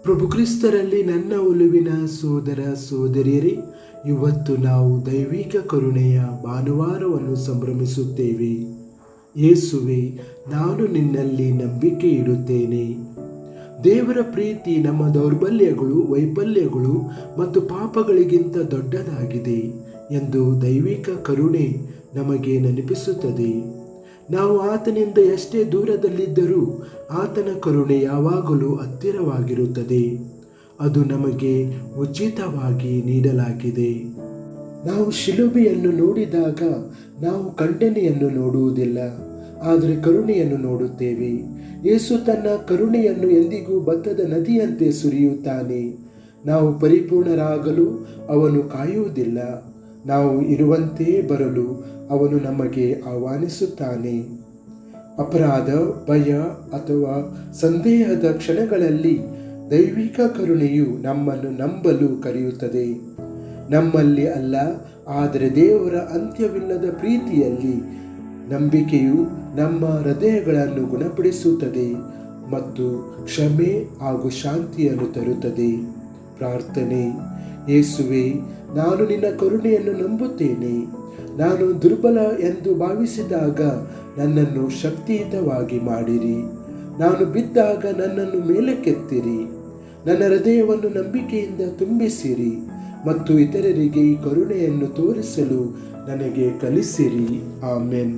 ಪ್ರಭು ಕ್ರಿಸ್ತರಲ್ಲಿ ನನ್ನ ಒಲುವಿನ ಸೋದರ ಸೋದರಿಯರೇ, ಇವತ್ತು ನಾವು ದೈವಿಕ ಕರುಣೆಯ ಭಾನುವಾರವನ್ನು ಸಂಭ್ರಮಿಸುತ್ತೇವೆ. ಯೇಸುವೆ, ನಾನು ನಿನ್ನಲ್ಲಿ ನಂಬಿಕೆ ಇಡುತ್ತೇನೆ. ದೇವರ ಪ್ರೀತಿ ನಮ್ಮ ದೌರ್ಬಲ್ಯಗಳು, ವೈಫಲ್ಯಗಳು ಮತ್ತು ಪಾಪಗಳಿಗಿಂತ ದೊಡ್ಡದಾಗಿದೆ ಎಂದು ದೈವಿಕ ಕರುಣೆ ನಮಗೆ ನೆನಪಿಸುತ್ತದೆ. ನಾವು ಆತನಿಂದ ಎಷ್ಟೇ ದೂರದಲ್ಲಿದ್ದರೂ ಆತನ ಕರುಣೆ ಯಾವಾಗಲೂ ಹತ್ತಿರವಾಗಿರುತ್ತದೆ. ಅದು ನಮಗೆ ಉಚಿತವಾಗಿ ನೀಡಲಾಗಿದೆ. ನಾವು ಶಿಲುಬೆಯನ್ನು ನೋಡಿದಾಗ ನಾವು ಖಂಡನೆಯನ್ನು ನೋಡುವುದಿಲ್ಲ, ಆದರೆ ಕರುಣೆಯನ್ನು ನೋಡುತ್ತೇವೆ. ಯೇಸು ತನ್ನ ಕರುಣೆಯನ್ನು ಎಂದಿಗೂ ಭತ್ತದ ನದಿಯಂತೆ ಸುರಿಯುತ್ತಾನೆ. ನಾವು ಪರಿಪೂರ್ಣರಾಗಲು ಅವನು ಕಾಯುವುದಿಲ್ಲ. ನಾವು ಇರುವಂತೆಯೇ ಬರಲು ಅವನು ನಮಗೆ ಆಹ್ವಾನಿಸುತ್ತಾನೆ. ಅಪರಾಧ, ಭಯ ಅಥವಾ ಸಂದೇಹದ ಕ್ಷಣಗಳಲ್ಲಿ ದೈವಿಕ ಕರುಣೆಯು ನಮ್ಮನ್ನು ನಂಬಲು ಕರೆಯುತ್ತದೆ. ನಮ್ಮಲ್ಲಿ ಅಲ್ಲ, ಆದರೆ ದೇವರ ಅಂತ್ಯವಿಲ್ಲದ ಪ್ರೀತಿಯಲ್ಲಿ ನಂಬಿಕೆಯು ನಮ್ಮ ಹೃದಯಗಳನ್ನು ಗುಣಪಡಿಸುತ್ತದೆ ಮತ್ತು ಕ್ಷಮೆ ಹಾಗೂ ಶಾಂತಿಯನ್ನು ತರುತ್ತದೆ. ಪ್ರಾರ್ಥನೆ. ಯೇಸುವೆ, ನಾನು ನಿನ್ನ ಕರುಣೆಯನ್ನು ನಂಬುತ್ತೇನೆ. ನಾನು ದುರ್ಬಲ ಎಂದು ಭಾವಿಸಿದಾಗ ನನ್ನನ್ನು ಶಕ್ತಿಯುತವಾಗಿ ಮಾಡಿರಿ. ನಾನು ಬಿದ್ದಾಗ ನನ್ನನ್ನು ಮೇಲಕ್ಕೆತ್ತಿರಿ. ನನ್ನ ಹೃದಯವನ್ನು ನಂಬಿಕೆಯಿಂದ ತುಂಬಿಸಿರಿ ಮತ್ತು ಇತರರಿಗೆ ಈ ಕರುಣೆಯನ್ನು ತೋರಿಸಲು ನನಗೆ ಕಲಿಸಿರಿ. ಆಮೆನ್.